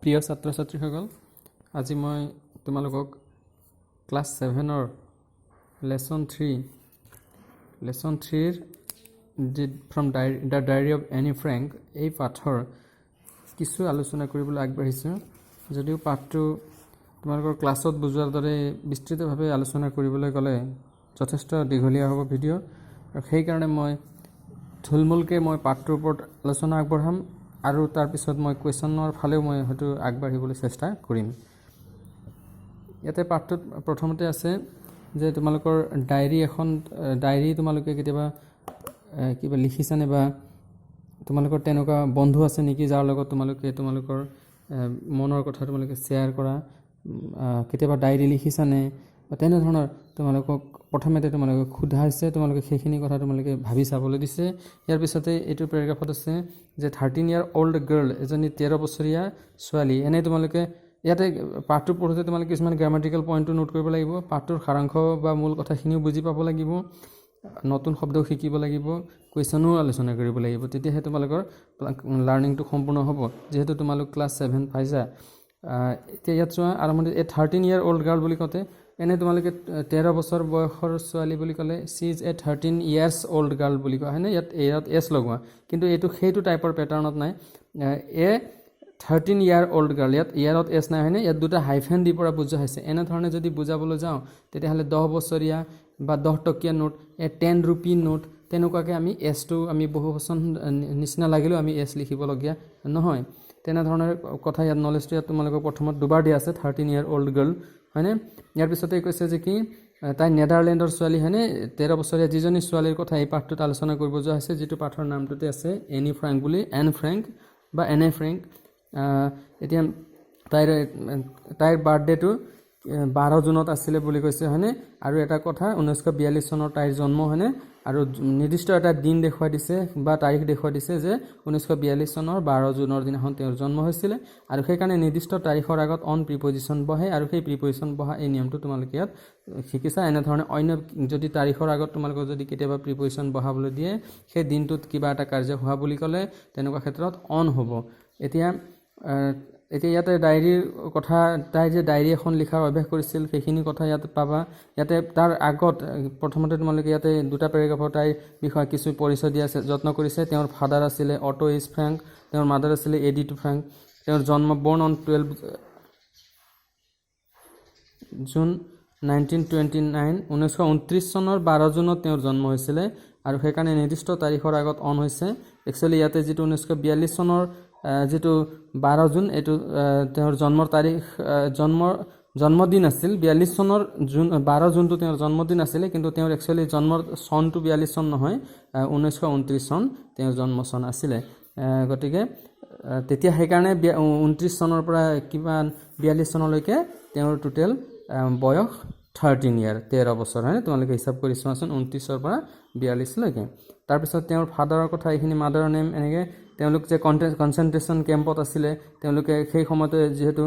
প্ৰিয় ছাত্ৰ ছাত্ৰীসকল, আজি মই তোমালোকক ক্লাছ 7ৰ লেসন 3ৰ from the diary of Anne Frank এই পাঠৰ কিছু আলোচনা কৰিবলৈ আগবাঢ়িছোঁ। যদিও পাঠটো তোমালোকৰ ক্লাছত বুজোৱাৰ দৰে বিস্তৃতভাৱে আলোচনা কৰিবলৈ গ'লে যথেষ্ট দীঘলীয়া হ'ব ভিডিঅ', আৰু সেইকাৰণে মই থুলমূলকৈ পাঠটোৰ ওপৰত আলোচনা আগবঢ়াম আৰু তাৰপিছত মই কুৱেশ্যনৰ ফালেও মই হয়তো আগবাঢ়িবলৈ চেষ্টা কৰিম। ইয়াতে পাঠটোত প্ৰথমতে আছে যে তোমালোকৰ ডায়েৰী তোমালোকে কেতিয়াবা কিবা লিখিছানে বা তোমালোকৰ তেনেকুৱা বন্ধু আছে নেকি যাৰ লগত তোমালোকৰ মনৰ কথা তোমালোকে শ্বেয়াৰ কৰা, কেতিয়াবা ডায়েৰী লিখিছানে বা তেনেধৰণৰ তোমালোকক প্ৰথমতে তোমালোকে সোধা হৈছে, তোমালোকে সেইখিনি কথা তোমালোকে ভাবি চাবলৈ দিছে। ইয়াৰ পিছতে এইটো পেৰাগ্ৰাফত আছে যে 13 year old girl, এজনী 13 বছৰীয়া ছোৱালী। এনেই তোমালোকে ইয়াতে পাঠটো পঢ়োঁতে তোমালোকে কিছুমান গ্ৰামাটিকেল পইণ্টটো নোট কৰিব লাগিব, পাঠটোৰ সাৰাংশ বা মূল কথাখিনিও বুজি পাব লাগিব, নতুন শব্দও শিকিব লাগিব, কুৱেশ্যনো আলোচনা কৰিব লাগিব, তেতিয়াহে তোমালোকৰ লাৰ্ণিংটো সম্পূৰ্ণ হ'ব। যিহেতু তোমালোক ক্লাছ 7 পাইছা, এতিয়া ইয়াত চোৱা আৰম্ভণিত এই 13 year old girl বুলি কওঁতে এনে তোমালোকে 13 বছৰ বয়সৰ ছোৱালী বুলি ক'লে C is a 13 years old girl বুলি কোৱা হয়নে, ইয়াত এছ লগোৱা, কিন্তু সেইটো টাইপৰ পেটাৰ্ণত নাই। 13 year old girl, ইয়াত এছ নাই হয়নে, ইয়াত দুটা হাইফেন দি পৰা বুজোৱা হৈছে। এনেধৰণে যদি বুজাবলৈ যাওঁ তেতিয়াহ'লে 10 বছৰীয়া বা 10 টকীয়া নোট, 10 rupee নোট, তেনেকুৱাকৈ আমি এছটো আমি বহু বচন নিচিনা লাগিলেও আমি এছ লিখিবলগীয়া নহয়। তেনেধৰণৰ কথা ইয়াত নলেজটো ইয়াত তোমালোকৰ প্ৰথমত দুবাৰ দিয়া আছে, 13 year old girl হয়নে। ইয়াৰ পিছতে কৈছে যে কি তাই নেদাৰলেণ্ডৰ ছোৱালী হয়নে, 13 বছৰীয়া যিজনী ছোৱালীৰ কথা এই পাঠটোত আলোচনা কৰিব যোৱা হৈছে, যিটো পাঠৰ নামটোতে আছে এনি ফ্ৰেংক বুলি, এন ফ্ৰেংক বা এনে ফ্ৰেংক। এতিয়া তাইৰ বাৰ্থডেটো 12 জুনত আছিলে বুলি কৈছে হয়নে। আৰু এটা কথা 1942 চনৰ তাইৰ জন্ম হয়নে, আৰু নিৰ্দিষ্ট এটা দিন দেখুৱাই দিছে বা তাৰিখ দেখুৱাই দিছে যে 1942 চনৰ 12 জুনৰ দিনাখন তেওঁৰ জন্ম হৈছিলে, আৰু সেইকাৰণে নিৰ্দিষ্ট তাৰিখৰ আগত অন প্ৰিপজিশ্যন বহে, আৰু সেই প্ৰিপজিশ্যন বহা এই নিয়মটো তোমালোকে ইয়াত শিকিছা। এনেধৰণে অন্য যদি তাৰিখৰ আগত তোমালোকক যদি কেতিয়াবা প্ৰিপজিশ্যন বহাবলৈ দিয়ে, সেই দিনটোত কিবা এটা কাৰ্য হোৱা বুলি ক'লে তেনেকুৱা ক্ষেত্ৰত অন হ'ব। এতিয়া ইয়াতে ডায়েৰীৰ কথা, তাই যে ডায়েৰী এখন লিখাৰ অভ্যাস কৰিছিল সেইখিনি কথা ইয়াত পাবা। ইয়াতে তাৰ আগত প্ৰথমতে তোমালোকে ইয়াতে দুটা পেৰাগ্ৰাফৰ তাইৰ বিষয়ে কিছু পৰিচয় দিয়া যত্ন কৰিছে। তেওঁৰ ফাদাৰ আছিলে অটো এইচ ফ্ৰেংক, তেওঁৰ মাদাৰ আছিলে এডিথ ফ্ৰেংক। তেওঁৰ জন্ম বৰ্ণ অন 12 জুন 1929, 1929 চনৰ 12 জুনত তেওঁৰ জন্ম হৈছিলে, আৰু সেইকাৰণে নিৰ্দিষ্ট তাৰিখৰ আগত অন হৈছে। একচুৱেলি ইয়াতে যিটো 1942 চনৰ যিটো 12 জুন, এইটো তেওঁৰ জন্মৰ তাৰিখ, জন্মদিন আছিল। 42 চনৰ 12 জুনটো তেওঁৰ জন্মদিন আছিলে, কিন্তু তেওঁৰ একচুৱেলি জন্মৰ চনটো 42 চন নহয়, 1929 চন তেওঁৰ জন্ম চন আছিলে। গতিকে তেতিয়া সেইকাৰণে 29 চনৰ পৰা কিমান 42 চনলৈকে তেওঁৰ টোটেল বয়স 13 year, 13 বছৰ হয়নে। তোমালোকে হিচাপ কৰি চোৱাচোন 29ৰ পৰা 42লৈকে। তাৰপিছত তেওঁৰ ফাদাৰৰ কথা, এইখিনি মাদাৰৰ নেম, এনেকৈ তেওঁলোক যে কনচেনট্ৰেশ্যন কেম্পত আছিলে, তেওঁলোকে সেই সময়তে যিহেতু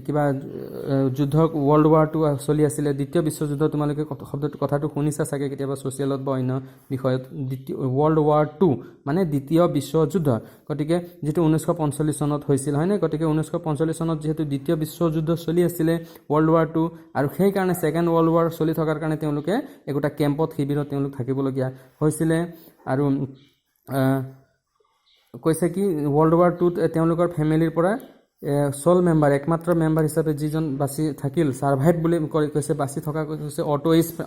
কিবা যুদ্ধ World War II চলি আছিলে, দ্বিতীয় বিশ্বযুদ্ধ, তোমালোকে কথাটো শুনিছা চাগে কেতিয়াবা ছ'চিয়েলত বা অন্য বিষয়ত, World War II মানে দ্বিতীয় বিশ্বযুদ্ধ। গতিকে যিটো 1945 চনত হৈছিল হয়নে, গতিকে 1945 চনত যিহেতু দ্বিতীয় বিশ্বযুদ্ধ চলি আছিলে World War II, আৰু সেইকাৰণে ছেকেণ্ড ৱৰ্ল্ড ৱাৰ চলি থকাৰ কাৰণে তেওঁলোকে একোটা কেম্পত, শিবিৰত তেওঁলোক থাকিবলগীয়া হৈছিলে। আৰু কৈছে কি World War II তেওঁলোকৰ ফেমিলিৰ পৰা চল মেম্বাৰ, একমাত্ৰ মেম্বাৰ হিচাপে যিজন বাচি থাকিল, ছাৰ্ভাইভ বুলি কৈছে, বাচি থকা কৈছে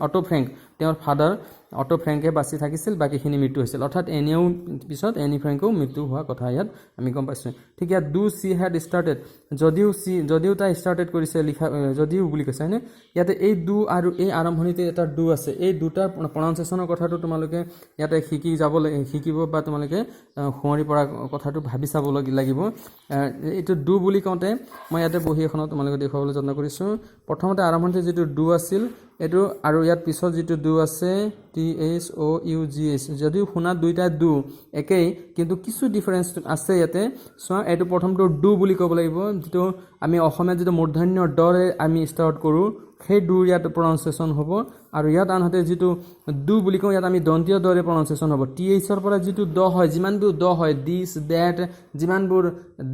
অটো ফ্ৰেংক, তেওঁৰ ফাদাৰ অটো ফ্ৰেংকে বাচি থাকিছিল, বাকীখিনি মৃত্যু হৈছিল। অৰ্থাৎ এনেও পিছত এনি ফ্ৰেংকেও মৃত্যু হোৱা কথা ইয়াত আমি গম পাইছোঁ। ঠিক ইয়াত ডু চি হেড ষ্টাৰ্টেড, যদিও তাই ষ্টাৰ্টেড কৰিছে লিখা, যদিও বুলি কৈছে হয়নে। ইয়াতে এই ডু আৰু এই আৰম্ভণিতে এটা ডু আছে, এই দুটাৰ প্ৰনাউন্সিয়েশ্যনৰ কথাটো তোমালোকে ইয়াতে শিকিব বা তোমালোকে সোঁৱৰি পৰা কথাটো ভাবি চাব লাগিব। এইটো ডু বুলি কওঁতে মই ইয়াতে বহি এখনত তোমালোকে দেখুৱাবলৈ যত্ন কৰিছোঁ। প্ৰথমতে আৰম্ভণিতে যিটো ডু আছিল এইটো, আৰু ইয়াত পিছত যিটো ডু আছে THOUGH, যদিও শুনা দুইটা ডু একেই, কিন্তু কিছু ডিফাৰেঞ্চ আছে ইয়াতে। চোৱা, এইটো প্ৰথমটো ডু বুলি ক'ব লাগিব, যিটো আমি অসমীয়া যিটো মূৰ্ধন্য ডৰে আমি ষ্টাৰ্ট কৰোঁ সেই ডুৰ ইয়াত প্ৰনাউন্সিয়েশ্যন হ'ব আৰু ইয়াত আনহাতে যিটো ডু বুলি কওঁ ইয়াত আমি দন্তীয় ডৰে প্ৰনাউন্সিয়েশ্যন হ'ব THৰ পৰা যিটো দ হয় যিমানবোৰ দ হয় দিছ ডেট যিমানবোৰ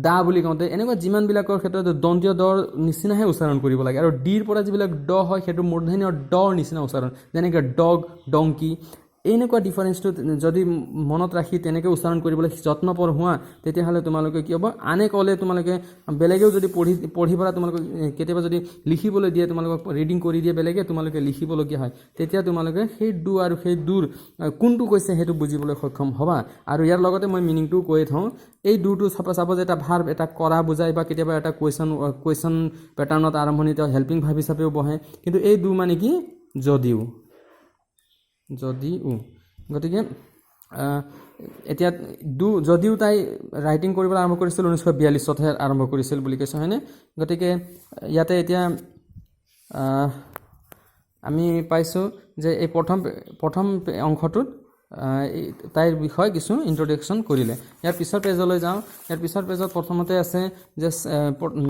দা বুলি কওঁতে এনেকুৱা যিমানবিলাকৰ ক্ষেত্ৰত দন্তীয় ডৰ নিচিনাহে উচ্চাৰণ কৰিব লাগে আৰু ডিৰ পৰা যিবিলাক দ হয় সেইটো মূৰ্ধন্য ডৰ নিচিনা উচ্চাৰণ যেনেকৈ ডগ ডংকি এনেকুৱা ডিফাৰেন্সটো যদি মনত ৰাখি তেনেকৈ উচ্চাৰণ কৰিবলৈ যত্নপৰ হোৱা তেতিয়াহ'লে তোমালোকে কি হ'ব আনে ক'লে তোমালোকে বেলেগেও যদি পঢ়ি পৰা তোমালোকে কেতিয়াবা যদি লিখিবলৈ দিয়ে তোমালোকক ৰিডিং কৰি দিয়ে বেলেগে তোমালোকে লিখিবলগীয়া হয় তেতিয়া তোমালোকে সেই ডু আৰু সেই ডুৰ কোনটো কৈছে সেইটো বুজিবলৈ সক্ষম হ'বা আৰু ইয়াৰ লগতে মই মিনিংটো কৈ থওঁ এই ডুটো চাপ'জ এটা ভাৰ্ব এটা কৰা বুজায় বা কেতিয়াবা এটা কুৱেশ্যন পেটাৰ্ণত আৰম্ভণিতে হেল্পিং ভাৰ্ব হিচাপেও বহে কিন্তু এই ডু মানে কি যদিও গতিকে এতিয়া যদিও তাই ৰাইটিং কৰিবলৈ আৰম্ভ কৰিছিল 1942তহে আৰম্ভ কৰিছিল বুলি কৈছে হয়নে গতিকে ইয়াতে এতিয়া আমি পাইছোঁ যে এই প্ৰথম অংশটোত তাইৰ বিষয়ে কিছু ইন্ট্ৰডাকশ্যন কৰিলে ইয়াৰ পিছৰ পেজলৈ যাওঁ ইয়াৰ পিছৰ পেজত প্ৰথমতে আছে যে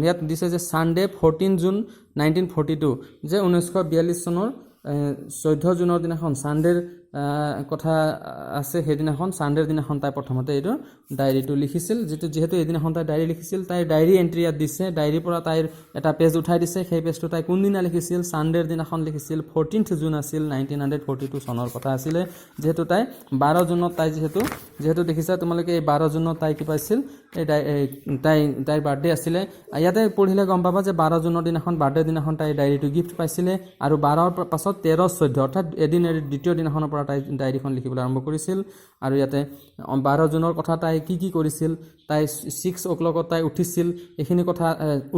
ইয়াত দিছে যে ছানডে 14 জুন 1942 যে 1942 চনৰ 14 জুনৰ দিনাখন ছানডেৰ কথা আছে সেইদিনাখন ছানডেৰ দিনাখন তাই প্ৰথমতে এইটো ডায়েৰীটো লিখিছিল যিহেতু এইদিনাখন তাই ডায়েৰী লিখিছিল তাইৰ ডায়েৰী এণ্ট্ৰি ইয়াত দিছে ডায়েৰীৰ পৰা তাইৰ এটা পেজ উঠাই দিছে সেই পেজটো তাই কোনদিনা লিখিছিল ছানডেৰ দিনাখন লিখিছিল 14th জুন আছিল 1942 চনৰ কথা আছিলে যিহেতু তাই 12 জুনত তাই যিহেতু দেখিছা তোমালোকে এই 12 জুনত তাই কি পাইছিল তাইৰ বাৰ্থডে আছিলে ইয়াতে পঢ়িলে গম পাবা যে 12 জুনৰ দিনাখন বাৰ্থডে দিনাখন তাই ডায়েৰীটো গিফ্ট পাইছিলে আৰু 12ৰ পাছত 13 14 অৰ্থাৎ এদিন দ্বিতীয় দিনাখনৰ পৰা তাই ডায়েৰীখন লিখিবলৈ আৰম্ভ কৰিছিল আৰু ইয়াতে 12 জুনৰ কথা তাই কি কৰিছিল তাই 6 o'clockত তাই উঠিছিল এইখিনি কথা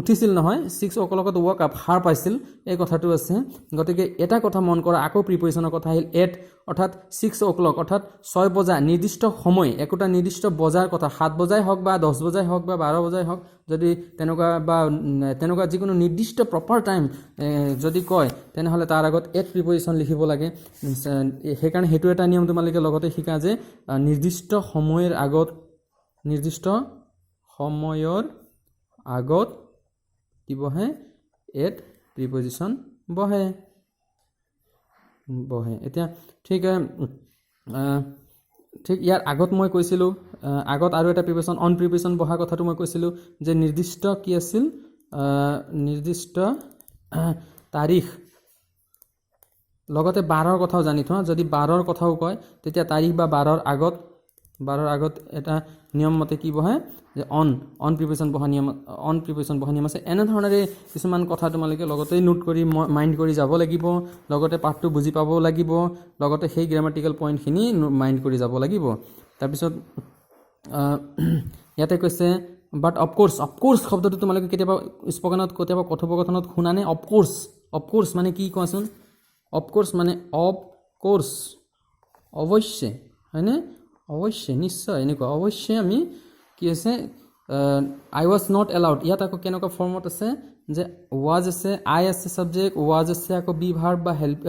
উঠিছিল নহয় 6 o'clockত ৱক আপ সাৰ পাইছিল এই কথাটো আছে গতিকে এটা কথা মন কৰা আকৌ প্ৰিপজিশ্যনৰ কথা আহিল এট অৰ্থাৎ 6 o'clock অৰ্থাৎ 6 বজা নিৰ্দিষ্ট সময় একোটা নিৰ্দিষ্ট বজাৰ কথা 7 বজাই হওক বা 10 বজাই হওক বা 12 বজাই হওক যদি তেনেকুৱা যিকোনো নিৰ্দিষ্ট প্ৰপাৰ টাইম যদি কয় তেনেহ'লে তাৰ আগত এট প্ৰিপজিশ্যন লিখিব লাগে সেইকাৰণে সেইটো এটা নিয়ম তোমালোকে লগতে শিকা যে নিৰ্দিষ্ট সময়ৰ আগত কি বহে এট প্ৰিপজিশ্যন বহে এতিয়া ঠিক ইয়াৰ আগত মই কৈছিলোঁ আগত আৰু এটা প্ৰিপজিশ্যন অন প্ৰিপজিশ্যন বহা কথাটো মই কৈছিলোঁ যে নিৰ্দিষ্ট কি আছিল নিৰ্দিষ্ট তাৰিখ লগতে 12ৰ কথাও জানি থোৱা যদি 12ৰ কথাও কয় তেতিয়া তাৰিখ বা 12ৰ আগত এটা নিয়ম মতে কি বহে যে অন প্ৰিপজিশ্যন বহা নিয়ম আছে এনেধৰণেৰে কিছুমান কথা তোমালোকে লগতে নোট কৰি মাইণ্ড কৰি যাব লাগিব লগতে পাঠটো বুজি পাব লাগিব লগতে সেই গ্ৰামাটিকেল পইণ্টখিনি মাইণ্ড কৰি যাব লাগিব তাৰপিছত ইয়াতে কৈছে বাট অফক'ৰ্ছ শব্দটো তোমালোকে কেতিয়াবা স্পকেনত কেতিয়াবা কথোপকথনত শুনানে অফক'ৰ্ছ মানে কি কোৱাচোন অফক'ৰ্ছ মানে অফক'ৰ্ছ অৱশ্যে হয়নে অৱশ্যে নিশ্চয় এনেকুৱা অৱশ্যে আমি কি আছে আই ৱাজ নট এলাউড ইয়াত আকৌ কেনেকুৱা ফৰ্মত আছে যে ৱাজ আছে আই আছে ছাবজেক্ট ৱাজ আছে আকৌ বি ভাৰ্ব বা হেল্প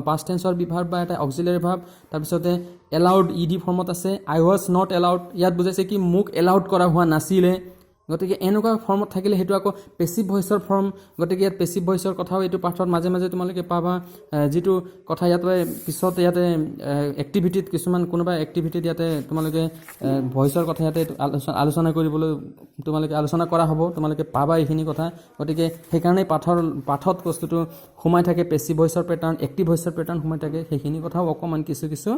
পাষ্ট টেন্সৰ বি ভাৰ্ব বা এটা অক্সিলাৰী ভাৰ্ব তাৰপিছতে এলাউড ইডি ফৰ্মত আছে আই ৱাজ নট এলাউড ইয়াত বুজাইছে কি মোক এলাউড কৰা হোৱা নাছিলে গতিকে এনেকুৱা ফৰ্মত থাকিলে সেইটো আকৌ পেছিভ ভইচৰ ফৰ্ম গতিকে ইয়াত পেছিভ ভইচৰ কথাও এইটো পাঠত মাজে মাজে তোমালোকে পাবা যিটো কথা ইয়াতে পিছত ইয়াতে এক্টিভিটিত কিছুমান কোনোবা এক্টিভিটিত ইয়াতে তোমালোকে ভইচৰ কথা ইয়াতে আলোচনা কৰিবলৈ তোমালোকে আলোচনা কৰা হ'ব তোমালোকে পাবা এইখিনি কথা গতিকে সেইকাৰণে পাঠত বস্তুটো সোমাই থাকে পেছিভ ভইচৰ পেটাৰ্ণ এক্টিভ ভইচৰ পেটাৰ্ণ সোমাই থাকে সেইখিনি কথাও অকণমান কিছু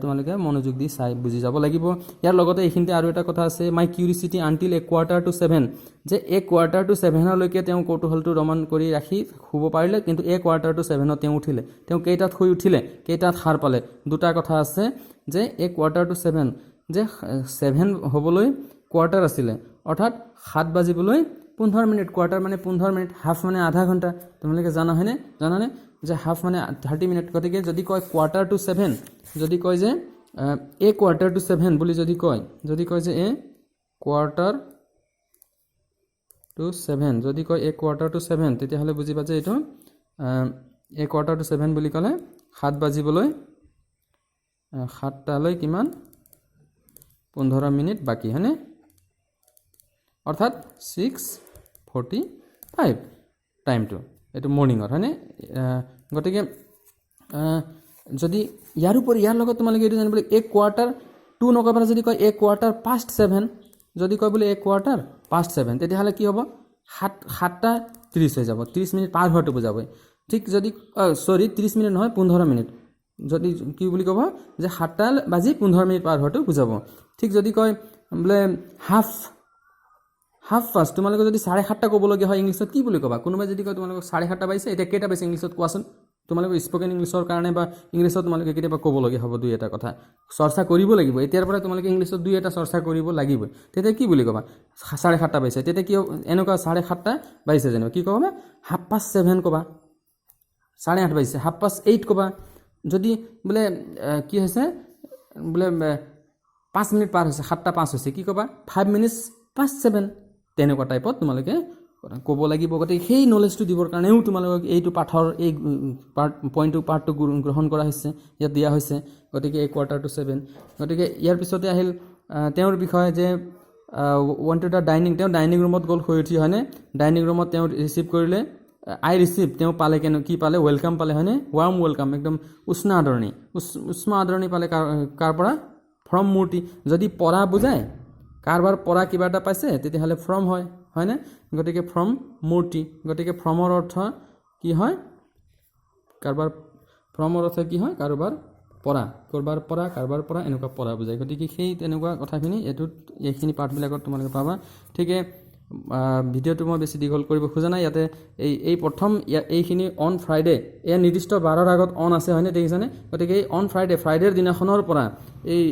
তোমালোকে মনোযোগ দি চাই বুজি যাব লাগিব ইয়াৰ লগতে এইখিনিতে আৰু এটা কথা আছে মাই curiosity until a quarter two 7 যে এ কোৱাৰ্টাৰ টু 7লৈকে তেওঁ কৌতূহলটো দমন কৰি ৰাখি শুব পাৰিলে কিন্তু এ কোৱাৰ্টাৰ টু 7ত তেওঁ উঠিলে তেওঁ কেইটাত শুই উঠিলে কেইটাত সাৰ পালে দুটা কথা আছে যে এ কোৱাৰ্টাৰ টু 7 যে 7 হ'বলৈ কোৱাৰ্টাৰ আছিলে অৰ্থাৎ 7 বাজিবলৈ 15 মিনিট কোৱাৰ্টাৰ মানে 15 মিনিট হাফ মানে আধা ঘণ্টা তোমালোকে জানানে যে হাফ মানে 30 মিনিট গতিকে যদি কয় কোৱাৰ্টাৰ টু 7 যদি কয় যে এ কোৱাৰ্টাৰ টু 7 বুলি যদি কয় যে এ কোৱাৰ্টাৰ টু 7 যদি কয় এ কোৱাৰ্টাৰ টু 7 তেতিয়াহ'লে বুজিবা যে এইটো এ কোৱাৰ্টাৰ টু 7 বুলি ক'লে 7 বাজিবলৈ 7টালৈ কিমান 15 মিনিট বাকী হয়নে অৰ্থাৎ 7:45 টাইমটো এইটো মৰ্নিঙৰ হয়নে গতিকে যদি ইয়াৰ উপৰি ইয়াৰ লগত তোমালোকে এইটো জানিব লাগিব 1/4 2 নকবাৰ যদি কয় 1/4 যদি কয় বোলে 1/4 তেতিয়াহ'লে কি হ'ব 7:30 হৈ যাব 30 মিনিট পাৰ হোৱাটো বুজাব ঠিক যদি 30 মিনিট নহয় 15 মিনিট যদি কি বুলি ক'ব যে 7:15 পাৰ হোৱাটো বুজাব ঠিক যদি কয় বোলে হাফ ফাষ্ট তোমালোকে যদি 7:30 ক'বলগীয়া হয় ইংলিছত কি বুলি ক'বা কোনোবাই যদি কয় তোমালোকক 7:30 বাজিছে এতিয়া কেইটা বাজিছে ইংলিছত কোৱাচোন তোমালোকে স্পোকেন ইংলিছৰ কাৰণে বা ইংলিছত তোমালোকে কেতিয়াবা ক'বলগীয়া হ'ব দুই এটা কথা চৰ্চা কৰিব লাগিব এতিয়াৰ পৰা তোমালোকে ইংলিছত দুই এটা চৰ্চা কৰিব লাগিব তেতিয়া কি বুলি ক'বা 7:30 বাজিছে তেতিয়া কি এনেকুৱা 7:30 বাজিছে যেনিবা কি ক'বা 7:30 ক'বা 8:30 বাজিছে 8:30 ক'বা যদি বোলে কি হৈছে বোলে 5 মিনিট পাৰ হৈছে 7:05 হৈছে কি ক'বা 5 minutes past 7 তেনেকুৱা টাইপত তোমালোকে ক'ব লাগিব গতিকে সেই নলেজটো দিবৰ কাৰণেও তোমালোকক এইটো পাঠৰ এই পাৰ্টটো গ্ৰহণ কৰা হৈছে ইয়াত দিয়া হৈছে গতিকে 1/4 গতিকে ইয়াৰ পিছতে আহিল তেওঁৰ বিষয়ে যে ওৱান টু দ্য ডাইনিং তেওঁ ডাইনিং ৰুমত গ'ল শুই উঠি হয়নে ডাইনিং ৰুমত তেওঁ ৰিচিভ কৰিলে আই ৰিচিভ তেওঁ পালে কি পালে ৱেলকাম পালে হয়নে ৱাৰ্ম ৱেলকাম একদম উষ্ণ আদৰণি পালে কাৰ পৰা ফ্ৰম মূৰ্তি যদি পৰা বুজায় কাৰবাৰ পৰা কিবা এটা পাইছে তেতিয়াহ'লে ফ্ৰম হয়নে গতিকে ফ্ৰম মূৰ্তি গতিকে ফ্ৰমৰ অৰ্থ কি হয় কাৰবাৰ ফ্ৰমৰ অৰ্থ কি হয় কাৰোবাৰ পৰা এনেকুৱা পৰা বুজায় গতিকে সেই তেনেকুৱা কথাখিনি এইখিনি পাঠবিলাকত তোমালোকে পাবা ঠিকে ভিডিঅ'টো মই বেছি দীঘল কৰিব খোজা নাই ইয়াতে এই প্ৰথম এইখিনি অন ফ্ৰাইডে এয়া নিৰ্দিষ্ট বাৰৰ আগত অন আছে হয়নে দেখিছানে গতিকে এই অন ফ্ৰাইডেৰ দিনাখনৰ পৰা এই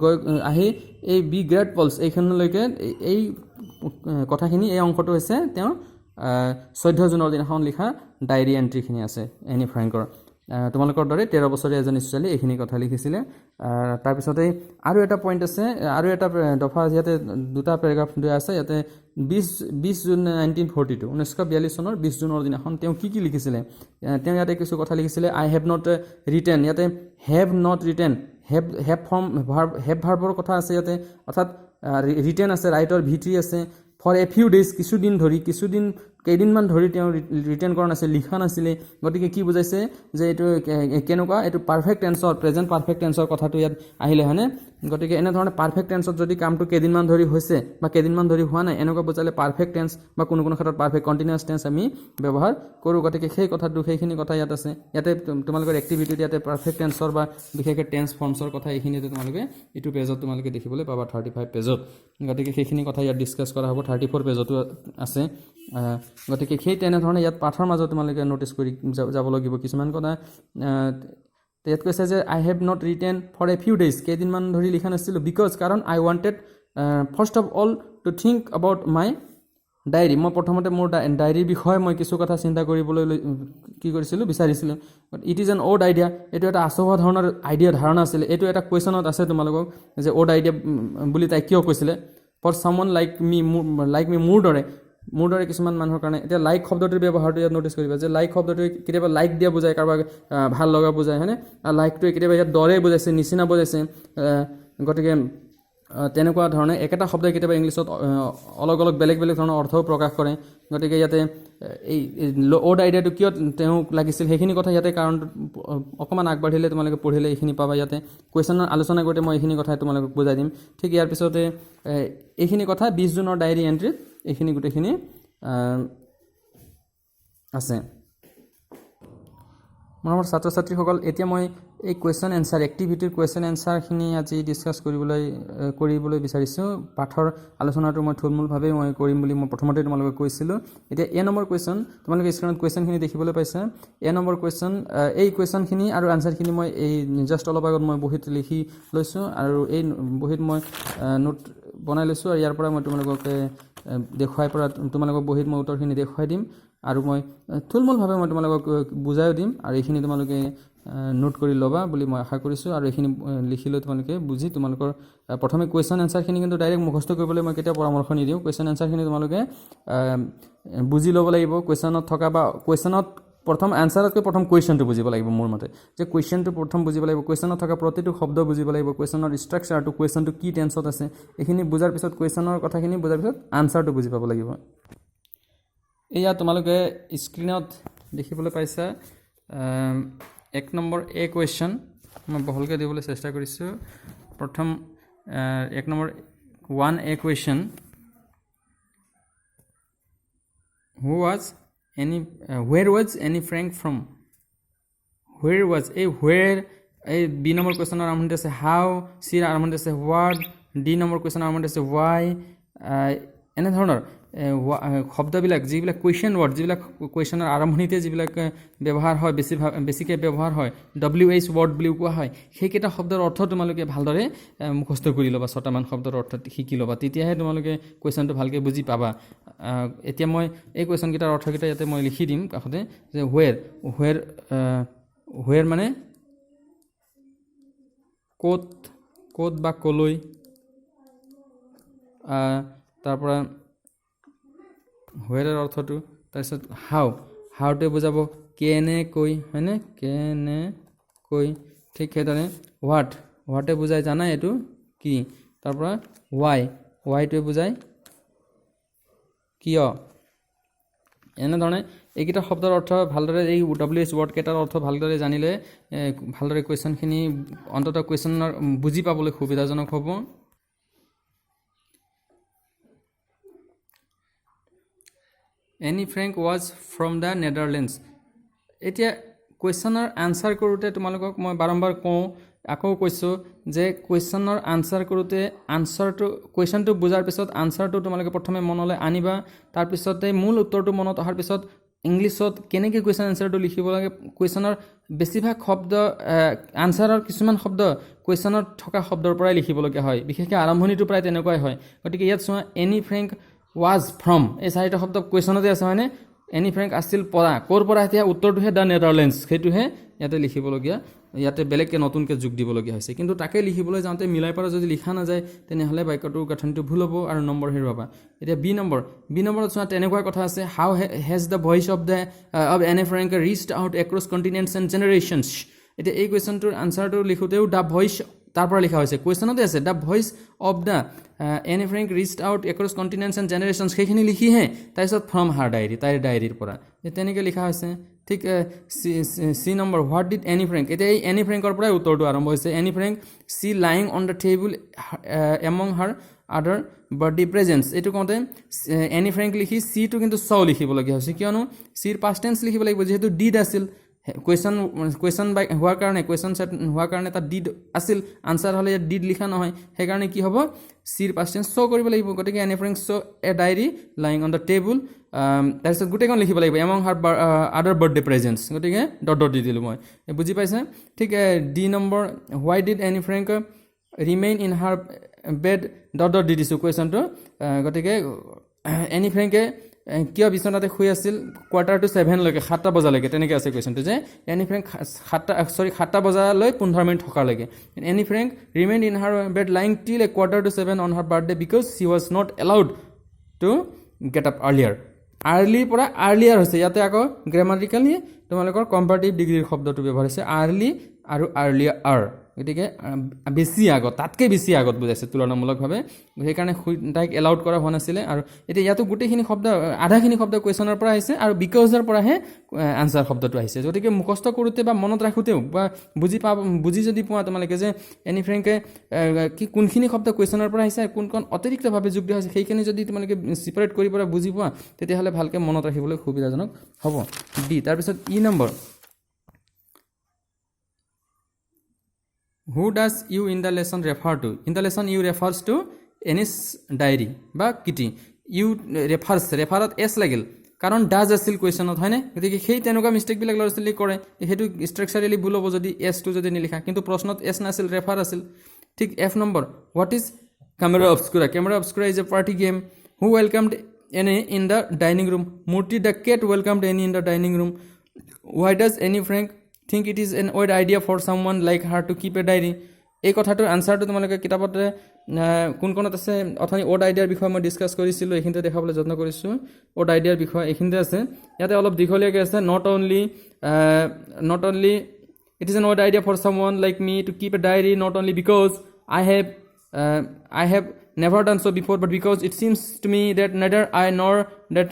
গৈ আহি এই বি গ্ৰেট পলছ এইখনলৈকে এই কথাখিনি এই অংশটো হৈছে তেওঁ 14 জুনৰ দিনাখন লিখা ডায়েৰী এণ্ট্ৰিখিনি আছে এনি ফ্ৰেংকৰ তোমালোকৰ দৰে 13 বছৰীয়া এজনী ছোৱালী এইখিনি কথা লিখিছিলে তাৰপিছতে আৰু এটা পইণ্ট আছে আৰু এটা দফা ইয়াতে দুটা পেৰাগ্ৰাফ দিয়া আছে ইয়াতে 20 জুন 1942 চনৰ 20 জুনৰ দিনাখন তেওঁ কি লিখিছিলে তেওঁ ইয়াতে কিছু কথা লিখিছিলে আই হেভ নট ৰিটেন ইয়াতে have not written have form have ভাৰ্বৰ কথা আছে ইয়াতে অৰ্থাৎ ৰিটেন আছে ৰাইটৰ ভিটি আছে ফৰ এ ফিউ ডেজ কেইদিনমান ধৰি তেওঁ ৰিটেন কৰা নাছিল লিখা নাছিলে গতিকে কি বুজাইছে যে এইটো কেনেকুৱা এইটো পাৰফেক্ট টেন্সৰ প্ৰেজেণ্ট পাৰফেক্ট টেন্সৰ কথাটো ইয়াত আহিলে হয়নে গতিকে এনেধৰণে পাৰফেক্ট টেন্সত যদি কামটো কেইদিনমান ধৰি হৈছে বা কেইদিনমান ধৰি হোৱা নাই এনেকুৱা বুজালে পাৰফেক্ট টেন্স বা কোনো ক্ষেত্ৰত পাৰফেক্ট কণ্টিনিউৱাছ টেন্স আমি ব্যৱহাৰ কৰোঁ গতিকে সেইখিনি কথা ইয়াত আছে ইয়াতে তোমালোকৰ এক্টিভিটিত ইয়াতে পাৰফেক্ট টেন্সৰ বা বিশেষকৈ টেন্স ফৰ্মছৰ কথা এইখিনিতে তোমালোকে এইটো পেজত তোমালোকে দেখিবলৈ পাবা 35 পেজত গতিকে সেইখিনি কথা ইয়াত ডিছকাছ কৰা হ'ব 34 পেজতো আছে গতিকে সেই তেনেধৰণে ইয়াত পাঠৰ মাজত তোমালোকে ন'টিছ কৰি যাব লাগিব কিছুমান কথা ইয়াত কৈছে যে I have not written for a few days কেইদিনমান ধৰি লিখা নাছিলোঁ বিকজ কাৰণ I wanted first of all to think about my diary মই প্ৰথমতে মোৰ ডায়েৰীৰ বিষয়ে মই কিছু কথা চিন্তা কৰিবলৈ কি কৰিছিলোঁ বিচাৰিছিলোঁ it is an odd idea এইটো এটা আচহুৱা ধৰণৰ ধাৰণা আছিলে এইটো এটা কুৱেশ্যনত আছে তোমালোকক যে অ'ড আইডিয়া বুলি তাই কিয় কৈছিলে ফৰ ছামৱান লাইক মি মোৰ দৰে কিছুমান মানুহৰ কাৰণে এতিয়া লাইক শব্দটোৰ ব্যৱহাৰটো ইয়াত ন'টিছ কৰিবা যে লাইক শব্দটোৱে কেতিয়াবা লাইক দিয়া বুজায় কাৰোবাক ভাল লগা বুজায় হয়নে আৰু লাইকটোৱে কেতিয়াবা ইয়াত দৰে বুজাইছে নিচিনা বুজাইছে গতিকে তেনেকুৱা ধৰণে একেটা শব্দই কেতিয়াবা ইংলিছত অলগ বেলেগ ধৰণৰ অৰ্থও প্ৰকাশ কৰে গতিকে ইয়াতে এই অ'ড আইডিয়াটো কিয় তেওঁক লাগিছিল সেইখিনি কথা ইয়াতে কাৰণ অকণমান আগবাঢ়িলে তোমালোকে পঢ়িলে এইখিনি পাবা ইয়াতে কুৱেশ্যনৰ আলোচনা কৰোঁতে মই এইখিনি কথাই তোমালোকক বুজাই দিম ঠিক ইয়াৰ পিছতে এইখিনি কথা 20 জুনৰ ডায়েৰী এণ্ট্ৰিত এইখিনি গোটেইখিনি আছে মৰমৰ ছাত্ৰ ছাত্ৰীসকল এতিয়া মই এই কুৱেশ্যন এনচাৰ এক্টিভিটিৰ কুৱেশ্যন এনচাৰখিনি আজি ডিছকাছ কৰিবলৈ বিচাৰিছোঁ পাঠৰ আলোচনাটো মই থুলমূলভাৱে মই কৰিম বুলি মই প্ৰথমতে তোমালোকক কৈছিলোঁ এতিয়া এ নম্বৰ কুৱেশ্যন তোমালোকে স্ক্ৰীণত কুৱেশ্যনখিনি দেখিবলৈ পাইছা এ নম্বৰ কুৱেশ্যন এই কুৱেশ্যনখিনি আৰু আনচাৰখিনি মই এই জাষ্ট অলপ আগত মই বহীত লিখি লৈছোঁ আৰু এই বহীত মই নোট বনাই লৈছোঁ আৰু ইয়াৰ পৰা মই তোমালোকক বহীত মই উত্তৰখিনি দেখুৱাই দিম আৰু মই থুলমূলভাৱে মই তোমালোকক বুজাই দিম আৰু এইখিনি তোমালোকে নোট কৰি ল'বা বুলি মই আশা কৰিছোঁ আৰু এইখিনি লিখি লৈ তোমালোকে বুজি তোমালোকৰ প্ৰথমে কুৱেশ্যন এনচাৰখিনি কিন্তু ডাইৰেক্ট মুখস্থ কৰিবলৈ মই কেতিয়াও পৰামৰ্শ নিদিওঁ কুৱেশ্যন এনচাৰখিনি তোমালোকে বুজি ল'ব লাগিব কুৱেশ্যনত থকা বা কুৱেশ্যনত প্ৰথম এনচাৰতকৈ প্ৰথম কুৱেশ্যনটো বুজিব লাগিব মোৰ মতে যে কুৱেশ্যনটো প্ৰথম বুজিব লাগিব কুৱেশ্যনত থকা প্ৰতিটো শব্দ বুজিব লাগিব কুৱেশ্যনৰ ষ্ট্ৰাকচাৰটো কুৱেশ্যনটো কি টেন্সত আছে এইখিনি বুজাৰ পিছত কুৱেশ্যনৰ কথাখিনি বুজাৰ পিছত আনচাৰটো বুজি পাব লাগিব এয়া তোমালোকে স্ক্ৰীনত দেখিবলৈ পাইছা 1 নম্বৰ এ কুৱেশ্যন মই বহলকৈ দিবলৈ চেষ্টা কৰিছোঁ প্ৰথম 1 number 1A question where was Annie Frank from where was where B number question আৰম্ভণিতে আছে how C আৰম্ভণিতে আছে what D number question আৰম্ভণিতে আছে why এনে ধৰণৰ শব্দবিলাক যিবিলাক কুৱেশ্যন ৱৰ্ড যিবিলাক কুৱেশ্যনৰ আৰম্ভণিতে যিবিলাক ব্যৱহাৰ হয় বেছিকৈ ব্যৱহাৰ হয় WH ৱৰ্ড বুলি কোৱা হয় সেইকেইটা শব্দৰ অৰ্থ তোমালোকে ভালদৰে মুখস্থ কৰি ল'বা 6টামান শব্দৰ অৰ্থ শিকি ল'বা তেতিয়াহে তোমালোকে কুৱেশ্যনটো ভালকৈ বুজি পাবা এতিয়া মই এই কুৱেশ্যনকেইটাৰ অৰ্থকেইটা ইয়াতে মই লিখি দিম কাষতে যে where মানে ক'ত বা ক'লৈ তাৰপৰা where অৰ্থটো তাৰপিছত হাউটোৱে বুজাব কেনেকৈ হয়নে কেনেকৈ ঠিক সেইদৰে হোৱাটে বুজাই জানা এইটো কি তাৰপৰা ৱাইটোৱে বুজাই কিয় এনেধৰণে এইকেইটা শব্দৰ অৰ্থ ভালদৰে এই WH ৱৰ্ড কেইটাৰ অৰ্থ ভালদৰে জানিলে ভালদৰে কুৱেশ্যনখিনি অন্ততঃ কুৱেশ্যনৰ বুজি পাবলৈ সুবিধাজনক হ'ব Annie Frank was from the Netherlands এতিয়া কুৱেশ্যনৰ আনসাৰ কৰোঁতে তোমালোকক মই বাৰম্বাৰ কওঁ আকৌ কৈছোঁ যে কুৱেশ্যনৰ আনসাৰ কৰোঁতে কুৱেশ্যনটো বুজাৰ পিছত আনসাৰটো তোমালোকে প্ৰথমে মনলৈ আনিবা তাৰপিছতে মূল উত্তৰটো মনত অহাৰ পিছত ইংলিছত কেনেকৈ কুৱেশ্যন আনসাৰটো লিখিব লাগে কুৱেশ্যনৰ বেছিভাগ শব্দ আনসাৰৰ কিছুমান শব্দ কুৱেশ্যনত থকা শব্দৰ পৰাই লিখিবলগীয়া হয় বিশেষকৈ আৰম্ভণিটো প্ৰায় তেনেকুৱাই হয় গতিকে ইয়াত চোৱা এনি ফ্ৰেংক was from এই চাৰিটা শব্দ কুৱেশ্যনতে আছে হয়নে এনি ফ্ৰেংক আছিল ক'ৰ পৰা এতিয়া উত্তৰটোহে দ্য নেদাৰলেণ্ডছ সেইটোহে ইয়াতে লিখিবলগীয়া ইয়াতে বেলেগকৈ নতুনকৈ যোগ দিবলগীয়া হৈছে কিন্তু তাকে লিখিবলৈ যাওঁতে মিলাই পৰা যদি লিখা নাযায় তেনেহ'লে বাক্যটোৰ গাঁথনিটো ভুল হ'ব আৰু নম্বৰ হেৰুৱাবা এতিয়া বি নম্বৰত চোৱা তেনেকুৱা কথা আছে how has the voice of Anne Frank reached out across continents and generations এতিয়া এই কুৱেশ্যনটোৰ আনচাৰটো লিখোঁতেও দ্য ভইচ তাৰ পৰা লিখা হৈছে কুৱেশ্যনতে আছে the voice of the Anne Frank reached out across continents and generations সেইখিনি লিখিহে তাৰপিছত ফ্ৰম হাৰ ডায়েৰী তাইৰ ডায়েৰীৰ পৰা তেনেকৈ লিখা হৈছে ঠিক C number what did Anne Frank এতিয়া এই এনি ফ্ৰেংকৰ পৰাই উত্তৰটো আৰম্ভ হৈছে Anne Frank see lying on the table among her other birthday presents এইটো কওঁতে এনি ফ্ৰেংক লিখি চিটো কিন্তু চ লিখিবলগীয়া হৈছে কিয়নো চিৰ পাষ্ট টেন্স লিখিব লাগিব যিহেতু ডিড আছিল কুৱেশ্যন বাই হোৱাৰ কাৰণে কুৱেশ্যন ছেট হোৱাৰ কাৰণে তাত ডিড আছিল আনচাৰ হ'লে ইয়াত ডিড লিখা নহয় সেইকাৰণে কি হ'ব চিৰ পাষ্ট টেন্স চ' কৰিব লাগিব গতিকে Anne Frank saw' a diary lying on the table তাৰপিছত গোটেইখন লিখিব লাগিব among her other birthday presents গতিকে ডট দি দিলোঁ মই বুজি পাইছে ঠিক D number why did Anne Frank remain in her bed dot দি দিছোঁ কুৱেশ্যনটো গতিকে এনি ফ্ৰেংকে কিয় বিচনাতে শুই আছিল 6:45 7টা বজালৈকে তেনেকৈ আছে কুৱেশ্যনটো যে এনি ফ্ৰেংক 7টা বজালৈ 15 মিনিট থকালৈকে Anne Frank remain in her bed lying till 6:45 on her birthday because he was not allowed to get up আৰ্লিৰ পৰা আৰ্লিয়াৰ হৈছে ইয়াতে আকৌ গ্ৰামাটিকেলি তোমালোকৰ কম্পাৰেটিভ ডিগ্ৰীৰ শব্দটো ব্যৱহাৰ হৈছে আৰ্লি আৰু আৰ্লিয়াৰ গতিকে বেছি আগত তাতকৈ বেছি আগত বুজাইছে তুলনামূলকভাৱে সেইকাৰণে তাইক এলাউড কৰা হোৱা নাছিলে আৰু এতিয়া ইয়াতো গোটেইখিনি শব্দ আধাখিনি শব্দ কুৱেশ্যনৰ পৰা আহিছে আৰু বিকজৰ পৰাহে আনচাৰ শব্দটো আহিছে গতিকে মুখস্থ কৰোঁতে বা মনত ৰাখোঁতেও বা বুজি যদি পোৱা তোমালোকে যে এনি ফ্ৰেংকে কোনখিনি শব্দ কুৱেশ্যনৰ পৰা আহিছে কোনখন অতিৰিক্তভাৱে যোগ দিয়া হৈছে সেইখিনি যদি তোমালোকে ছিপাৰেট কৰি পৰা বুজি পোৱা তেতিয়াহ'লে ভালকৈ মনত ৰাখিবলৈ সুবিধাজনক হ'ব ডি তাৰপিছত ই number Who does you in the lesson refer to? In the lesson you refers to Annie's diary বা কিটি ইউ ৰেফাৰত এছ লাগিল কাৰণ ডাজ আছিল কুৱেশ্যনত হয়নে গতিকে সেই তেনেকুৱা মিষ্টেকবিলাক ল'ৰা ছোৱালী কৰে সেইটো ষ্ট্ৰাকচাৰেলি ভুল হ'ব যদি এছটো যদি নিলিখা কিন্তু প্ৰশ্নত এছ নাছিল ৰেফাৰ আছিল ঠিক F number what is camera obscura is a party game who welcomed Anne in the dining room মূৰ্তি the cat welcomed Anne in the dining room why does Anne Frank think it is an odd idea for someone like her to keep a diary এই কথাটোৰ আনচাৰটো তোমালোকে কিতাপতে কোনখনত আছে অথনি odd আইডিয়াৰ বিষয়ে মই discuss কৰিছিলোঁ এইখিনিতে দেখাবলৈ যত্ন কৰিছোঁ অড আইডিয়াৰ বিষয়ে এইখিনিতে আছে ইয়াতে অলপ দীঘলীয়াকৈ আছে not only it is an odd idea for someone like me to keep a diary not only because I have never done so before but because it seems to me that neither I nor that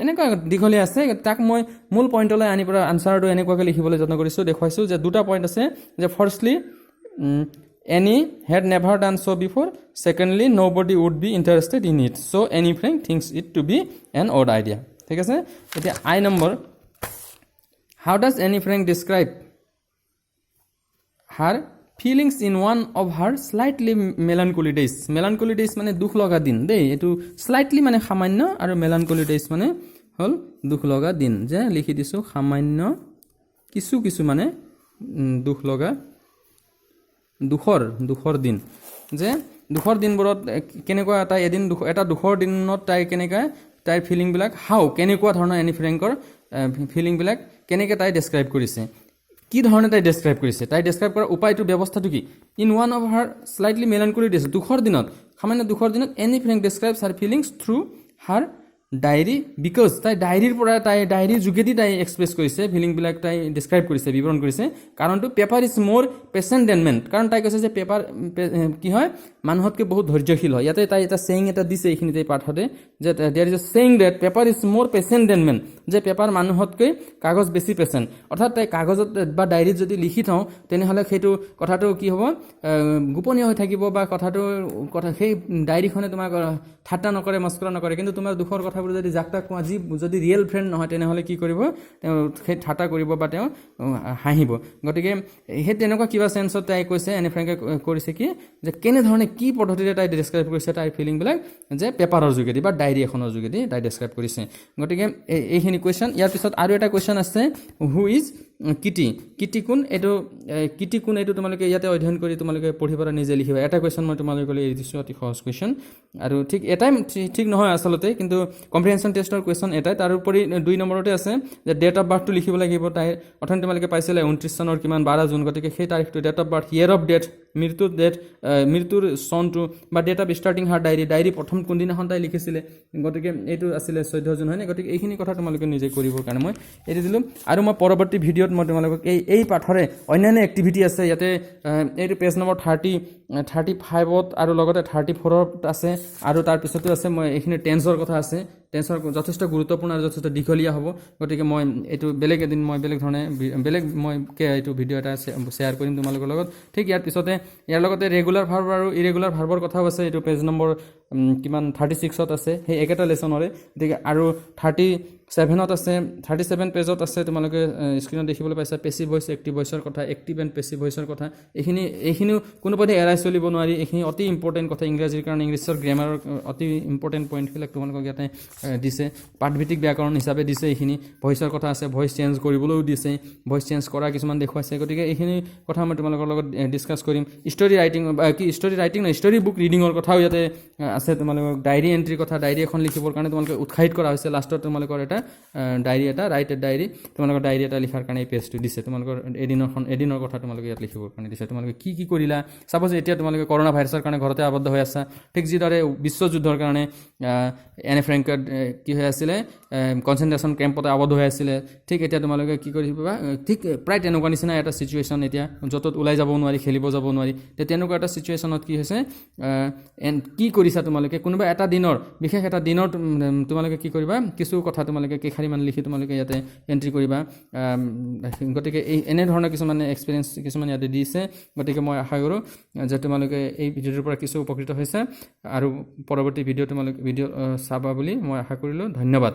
এনেকুৱা দীঘলীয়া আছে তাক মই মূল পইণ্টলৈ আনি পৰা আনচাৰটো এনেকুৱাকৈ লিখিবলৈ যত্ন কৰিছোঁ দেখুৱাইছোঁ যে দুটা পইণ্ট আছে যে firstly Anne had never done so' before secondly nobody would be interested in it so' Anne Frank thinks it to be an odd idea ঠিক আছে এতিয়া I number how does Anne Frank describe her feelings in one of her slightly melancholy days melancholy days মানে দুখ লগা দিন দেই এইটো slightly মানে সামান্য আৰু মেলানকলি ডেইজ মানে হ'ল দুখ লগা দিন যে লিখি দিছোঁ সামান্য কিছু মানে দুখ লগা দুখৰ দিন যে দুখৰ দিনবোৰত কেনেকুৱা তাই এদিন এটা দুখৰ দিনত তাই কেনেকৈ তাইৰ ফিলিংবিলাক কেনেকুৱা ধৰণৰ এনি ফ্ৰেংকৰ ফিলিংবিলাক কেনেকৈ তাই ডেছক্ৰাইব কৰিছে কি ধৰণে তাই ডেছক্ৰাইব কৰিছে তাই ডেছক্ৰাইব কৰাৰ উপায়টো ব্যৱস্থাটো কি in one of her slightly melancholy days দুখৰ দিনত সামান্য দুখৰ দিনত Anne Frank describes her feelings through her diary because তাই ডায়েৰীৰ পৰা তাই ডায়েৰীৰ যোগেদি তাই এক্সপ্ৰেছ কৰিছে ফিলিংবিলাক তাই ডেছক্ৰাইব কৰিছে বিৱৰণ কৰিছে কাৰণটো paper is more patient than men কাৰণ তাই কৈছে যে পেপাৰ কি হয় মানুহতকৈ বহুত ধৈৰ্যশীল হয় ইয়াতে তাই এটা ছেইং এটা দিছে এইখিনিতে পাঠতে যে there is a saying that paper is more patient than men যে পেপাৰ মানুহতকৈ কাগজ বেছি পেচেণ্ট অৰ্থাৎ তাই কাগজত বা ডায়েৰীত যদি লিখি থওঁ তেনেহ'লে সেইটো কথাটো কি হ'ব গোপনীয় হৈ থাকিব বা কথা সেই ডায়েৰীখনে তোমাক ঠাট্টা নকৰে মস্কৰা নকৰে কিন্তু তোমাৰ দুখৰ কথাবোৰ যদি যাক তাক কোৱা যদি ৰিয়েল ফ্ৰেণ্ড নহয় তেনেহ'লে কি কৰিব তেওঁ সেই ঠাট্টা কৰিব বা তেওঁ হাঁহিব গতিকে সেই তেনেকুৱা কিবা চেন্সত তাই কৈছে এনি ফ্ৰেংকে কৰিছে কি যে কেনেধৰণে কি পদ্ধতিৰে তাই ডেছক্ৰাইব কৰিছে তাইৰ ফিলিংবিলাক যে পেপাৰৰ যোগেদি বা ডায়েৰী এখনৰ যোগেদি তাই ডেছক্ৰাইব কৰিছে গতিকে এইখিনি কুৱেশ্যন ইয়াৰ পিছত আৰু এটা কুৱেশ্যন আছে হু ইজ কিটি কোন এইটো তোমালোকে ইয়াতে অধ্যয়ন কৰি তোমালোকে পঢ়ি পৰা নিজে লিখিবা এটা কুৱেশ্যন মই তোমালোকলৈ এৰি দিছোঁ অতি সহজ কুৱেশ্যন আৰু এটাই ঠিক নহয় আচলতে কিন্তু কম্প্ৰিহেনশ্যন টেষ্টৰ কুৱেশ্যন এটাই তাৰোপৰি 2 নম্বৰতে আছে যে ডেট অফ বাৰ্থটো লিখিব লাগিব তাইৰ অথনি তোমালোকে পাইছিলে 29 চনৰ কিমান 12 জুন গতিকে সেই তাৰিখটো date of birth year of death মৃত্যুৰ চনটো বা date of starting her diary প্ৰথম কোনদিনাখন তাই লিখিছিলে গতিকে এইটো আছিলে 14 জুন হয়নে গতিকে এইখিনি কথা তোমালোকে নিজে কৰিবৰ কাৰণে মই এৰি দিলোঁ আৰু মই পৰৱৰ্তী ভিডিঅ'ত মই তোমালোকক এই পাঠৰে অন্যান্য এক্টিভিটি আছে ইয়াতে এইটো পেজ নম্বৰ 35ত আৰু লগতে 34ত আছে আৰু তাৰপিছতো আছে মই এইখিনি টেন্সৰ কথা আছে টেন্সৰ যথেষ্ট গুৰুত্বপূৰ্ণ আৰু যথেষ্ট দীঘলীয়া হ'ব গতিকে মই এইটো বেলেগ এদিন মই বেলেগ ধৰণে মই এইটো ভিডিঅ' এটা শ্বেয়াৰ কৰিম তোমালোকৰ লগত ঠিক ইয়াৰ লগতে ৰেগুলাৰ ভাৰ্ব আৰু ইৰেগুলাৰ ভাৰ্বৰ কথাও আছে এইটো পেজ নম্বৰ 36ত আছে সেই একেটা লেচনৰে গতিকে আৰু 37ত আছে 37 পেজত আছে তোমালোকে স্ক্ৰীনত দেখিবলৈ পাইছা পেছিভ ভইচ এক্টিভ ভইচৰ কথা এক্টিভ এণ্ড পেছিভ ভইচৰ কথা এইখিনিও কোনোপধ্যে এৰাই চলিব নোৱাৰি এইখিনি অতি ইম্পৰ্টেণ্ট কথা ইংৰাজীৰ কাৰণে ইংলিছৰ গ্ৰামাৰৰ অতি ইম্পৰ্টেণ্ট পইণ্টবিলাক তোমালোকক ইয়াতে দিছে পাঠভিত্তিক ব্যাকৰণ হিচাপে দিছে এইখিনি ভইচৰ কথা আছে ভইচ চেঞ্জ কৰিবলৈও দিছে ভইচ চেঞ্জ কৰা কিছুমান দেখুৱাইছে গতিকে এইখিনি কথা মই তোমালোকৰ লগত ডিছকাছ কৰিম ষ্টৰি বুক ৰিডিঙৰ কথাও ইয়াতে আছে তোমালোকক ডায়েৰী এণ্ট্ৰিৰ কথা ডায়েৰী এখন লিখিবৰ কাৰণে তোমালোকে উৎসাহিত কৰা হৈছে লাষ্টত তোমালোকৰ এটা ডায়েৰী তোমালোকৰ ডায়েৰী এটা লিখাৰ কাৰণে এই পেজটো দিছে তোমালোকৰ এদিনৰ কথা তোমালোকে ইয়াত লিখিবৰ কাৰণে দিছে তোমালোকে কি কৰিলা চাপ'জ এতিয়া তোমালোকে কৰোণা ভাইৰাছৰ কাৰণে ঘৰতে আবদ্ধ হৈ আছা ঠিক যিদৰে বিশ্বযুদ্ধৰ কাৰণে এনি ফ্ৰেংকত কি হৈ আছিলে কনচেনট্ৰেশ্যন কেম্পতে আবদ্ধ হৈ আছিলে ঠিক এতিয়া তোমালোকে কি কৰিবা ঠিক প্ৰায় তেনেকুৱা নিচিনা এটা ছিচুৱেশ্যন এতিয়া য'ত ওলাই যাব নোৱাৰি খেলিব যাব নোৱাৰি তেনেকুৱা এটা ছিচুৱেশ্যনত কি হৈছে কি কৰিছা তোমালোকে কোনোবা এটা দিনৰ বিশেষ এটা দিনৰ তোমালোকে কি কৰিবা কিছু কথা তোমালোকে কেইখাৰিমান লিখি তোমালোকে ইয়াতে এণ্ট্ৰি কৰিবা গতিকে এনেধৰণৰ কিছুমান এক্সপিৰিয়েঞ্চ কিছুমান ইয়াতে দিছে গতিকে মই আশা কৰোঁ যে তোমালোকে এই ভিডিঅ'টোৰ পৰা কিছু উপকৃত হৈছে আৰু পৰৱৰ্তী ভিডিঅ' চাবা বুলি মই আশা কৰিলোঁ ধন্যবাদ।